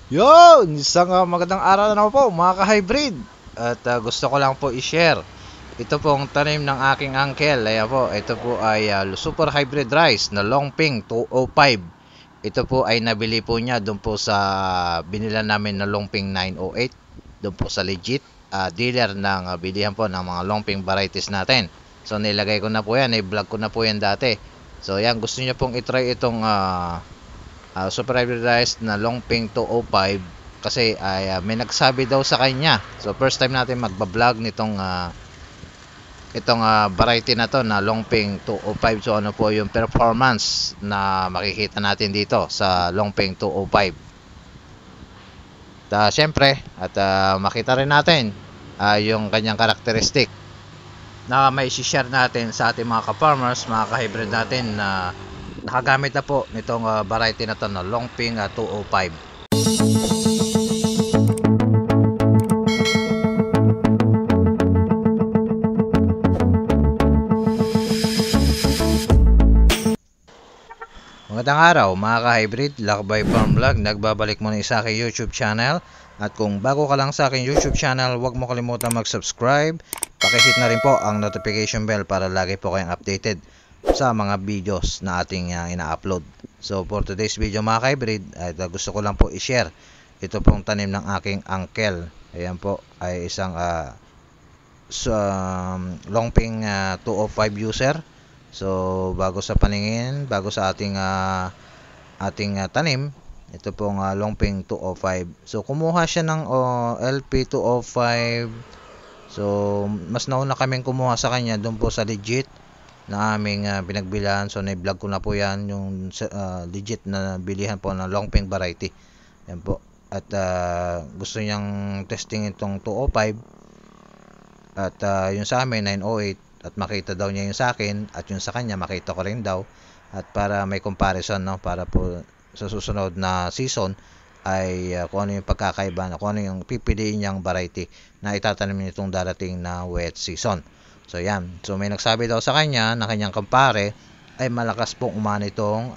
Yun! Isang magandang araw na po mga ka-hybrid. At gusto ko lang po i-share. Ito pong tanim ng aking uncle. Ayan po, ito po ay super hybrid rice na Longping 205. Ito po ay nabili po niya doon po sa binila namin na Longping 908. Doon po sa legit dealer ng bilihan po ng mga Longping varieties natin. So nilagay ko na po yan, i-vlog ko na po yan dati. So yan, gusto niyo pong i-try itong super hybridized na Longping 205 kasi ay may nagsabi daw sa kanya. So first time natin magba-vlog nitong itong variety na to na Longping 205. So ano po yung performance na makikita natin dito sa Longping 205. Syempre at makita rin natin yung kanyang karakteristik na may share natin sa ating mga ka-farmers, mga ka-hybrid natin na nakagamit na po nitong variety na to na Longping 205. Magandang araw mga ka-hybrid, Lakbay Farm Vlog. Nagbabalik muna sa aking YouTube channel. At kung bago ka lang sa aking YouTube channel, huwag mo kalimutan mag-subscribe. Pakihit na rin po ang notification bell para lagi po kayong updated sa mga videos na ating ina-upload. So for today's video mga ka-hybrid, gusto ko lang po i-share ito pong tanim ng aking uncle. Ayan po ay isang Longping 205 user. So bago sa paningin, bago sa ating tanim, ito pong Longping 205. So kumuha siya ng LP 205. So mas nauna kaming kumuha sa kanya doon po sa legit na aming pinagbilan. So na-vlog ko na po yan yung legit na bilihan po ng Longping variety. Yan po. At gusto niyang testing itong 205 at yung sa amin 908 at makita daw niya yung sa akin at yung sa kanya makita ko rin daw at para may comparison, no, para po sa susunod na season ay kung ano yung pagkakaiba, kung ano yung pipiliin niyang variety na itatanim nitong darating na wet season. So yan, so may nagsabi daw sa kanya na kanyang kumpare ay malakas pong umano itong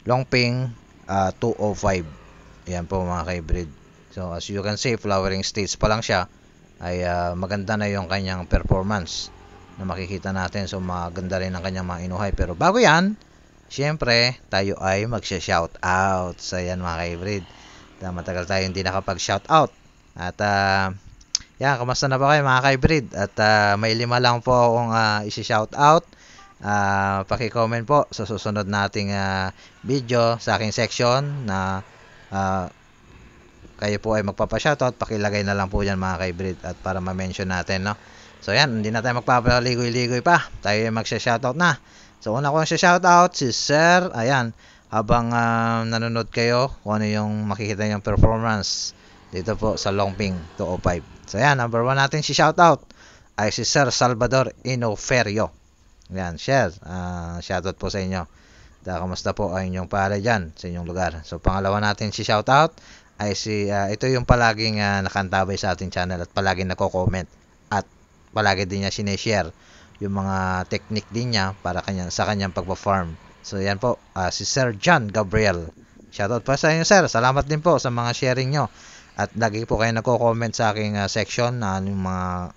Longping 205. Yan po mga ka-hybrid. So as you can see, flowering stage pa lang siya ay maganda na yung kanyang performance na makikita natin. So maganda rin ang kanyang mga inuhay. Pero bago yan, syempre tayo ay magsha-shout out. So yan mga ka-hybrid, matagal tayo hindi nakapag-shout out. At yan, kamusta na ba kayo mga ka-hybrid? At may 5 lang po akong isi-shout out. Paki-comment po sa susunod nating video sa aking section na kayo po ay magpapa-shoutout, pakilagay na lang po yan mga ka-hybrid at para ma-mention natin, no? So yan, hindi na tayo magpapaligoy-ligoy pa, tayo ay magsha-shoutout na. So una ko shoutout si Sir, ayan, habang nanonood kayo kung ano yung makikita yung performance dito po sa Longping 205. So yan, number 1 natin si shoutout ay si Sir Salvador Inoferio. Yan, share, shoutout po sa inyo. Kamusta po ang inyong pare dyan sa inyong lugar. So pangalawa natin si shoutout ay ito yung palaging nakantabay sa ating channel at palaging nako-comment at palagi din niya sineshare yung mga technique din niya para sa kanyang pagpa-farm. So yan po, si Sir John Gabriel. Shoutout po sa inyo sir. Salamat din po sa mga sharing nyo. At lagi po kayo nako-comment sa aking section na yung mga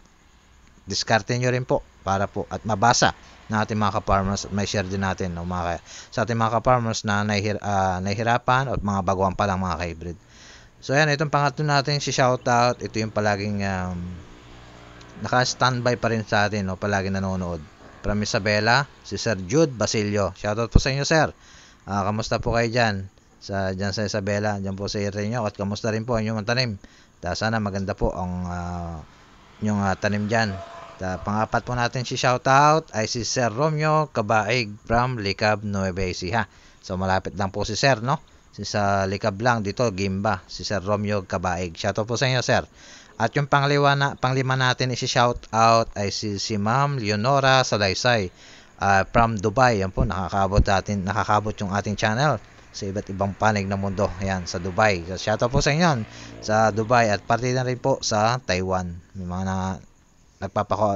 diskarte nyo rin po para po at mabasa na ating mga ka-farmers at may share din natin, no, sa ating mga ka-farmers na nahihirapan at mga baguhan pa lang mga ka-hybrid. So yan, itong pangatlo natin si shoutout, ito yung palaging naka-standby pa rin sa atin, no, palaging nanonood. From Isabela, si Sir Jude Basilio. Shoutout po sa inyo sir. Kamusta po kayo dyan? Dyan sa Isabela, dyan po sa area nyo. At kamusta rin po ang inyong tanim? Sana maganda po ang yung tanim dyan. Pangapat po natin si shoutout ay si Sir Romeo Kabaig from Likab, Nueva Ecija. So malapit lang po si Sir, no? Sa Likab lang dito, Gimba, si Sir Romeo Kabaig. Shoutout po sa inyo, sir. At yung panglima natin isi-shoutout ay si Ma'am Leonora Salaysay from Dubai. Yan po, nakakabot yung ating channel sa iba't ibang panig ng mundo. Ayan, sa Dubai. So, shoutout po sa inyo sa Dubai at pati na rin po sa Taiwan. May mga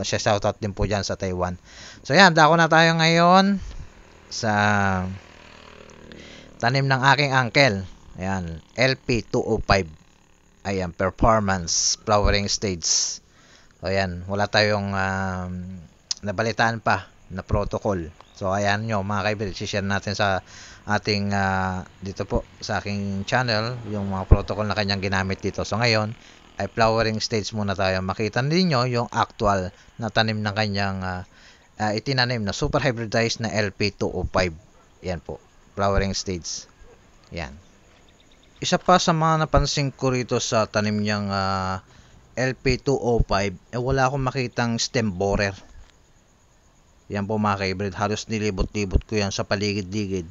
shoutout din po dyan sa Taiwan. So yan, dako na tayo ngayon sa tanim ng aking uncle. Ayan, LP205. Ayan, performance flowering stage. So ayan, wala tayong nabalitaan pa na protocol. So ayan nyo mga kaibigan, share natin sa ating dito po sa aking channel yung mga protocol na kanyang ginamit dito. So ngayon ay flowering stage muna tayo. Makita ninyo yung actual na tanim ng kanyang itinanim na super hybridized na LP205. Yan po, flowering stage. Yan. Isa pa sa mga napansin ko rito sa tanim niyang LP205, wala akong makitang stem borer. Yan po mga ka-hybrid, halos nilibot-libot ko yan sa paligid-ligid.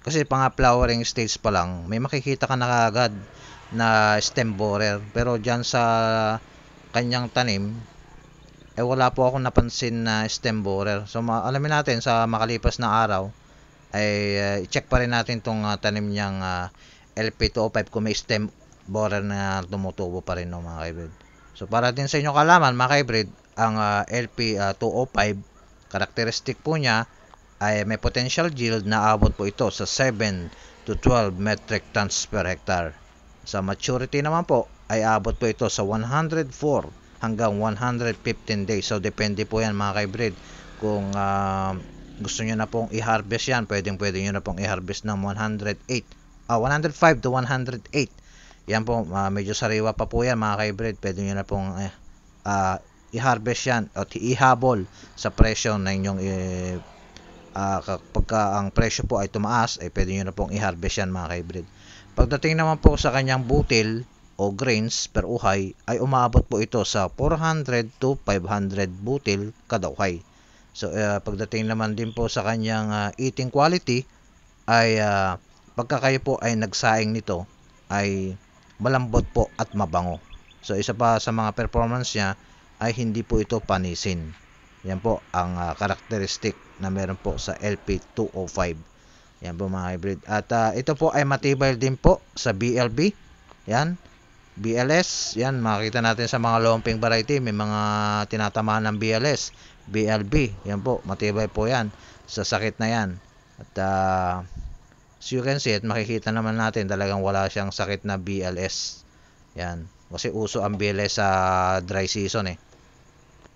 Kasi pang flowering stage pa lang, may makikita ka na kaagad na stem borer. Pero dyan sa kanyang tanim, wala po akong napansin na stem borer. So alamin natin sa makalipas na araw, ay i-check pa rin natin itong tanim niyang LP205 kung may stem borer na tumutubo pa rin no, mga ka-hybrid. So para din sa inyo kalaman mga ka-hybrid, ang LP205 karakteristik po niya ay may potential yield na abot po ito sa 7 to 12 metric tons per hectare. Sa maturity naman po ay abot po ito sa 104 hanggang 115 days. So depende po yan mga ka-hybrid kung gusto nyo na pong i-harvest yan, pwede nyo na pong i-harvest ng 105 to 108. Yan po, medyo sariwa pa po yan mga ka-hybrid. Pwede nyo na pong i-harvest yan at ihabol sa presyo na inyong pagka ang presyo po ay tumaas, ay pwede nyo na pong i-harvest yan mga ka-hybrid. Pagdating naman po sa kanyang butil o grains per uhay, ay umaabot po ito sa 400 to 500 butil kada uhay. So pagdating naman din po sa kanyang eating quality, ay pagka kayo po ay nagsaing nito, ay malambot po at mabango. So isa pa sa mga performance niya ay hindi po ito panisin. Yan po ang karakteristik na meron po sa LP205. Yan po mga hybrid. At ito po ay matibay din po sa BLB. Yan. BLS. Yan. Makikita natin sa mga lumping variety. May mga tinatamaan ng BLS. BLB. Yan po. Matibay po yan. Sa sakit na yan. At as you can see, at makikita naman natin talagang wala siyang sakit na BLS. Yan. Kasi uso ang BLS sa dry season eh.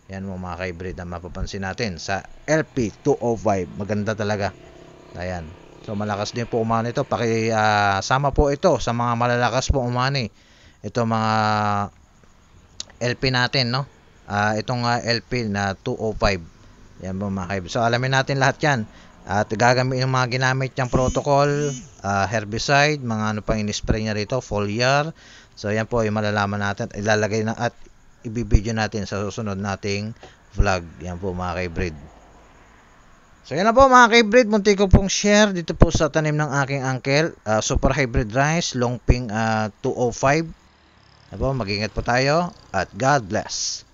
Yan mo mga ka-hybrid na mapapansin natin sa LP205. Maganda talaga. Ayan. So malakas din po umani ito. Sama po ito sa mga malalakas po umani. Ito mga LP natin, no? Itong LP na 205. Yan po mga ka-hybrid. So alamin natin lahat yan. At gagamitin yung mga ginamit niyang protocol, herbicide, mga ano pang in-spray niya rito, foliar. So yan po yung malalaman natin. Ilalagay na at ibibideo natin sa susunod nating vlog. Yan po mga ka-hybrid. So yan na po mga ka-hybrid, munti ko pong share dito po sa tanim ng aking uncle, super hybrid rice, Longping 205. Yan po, mag-ingat po tayo at God bless.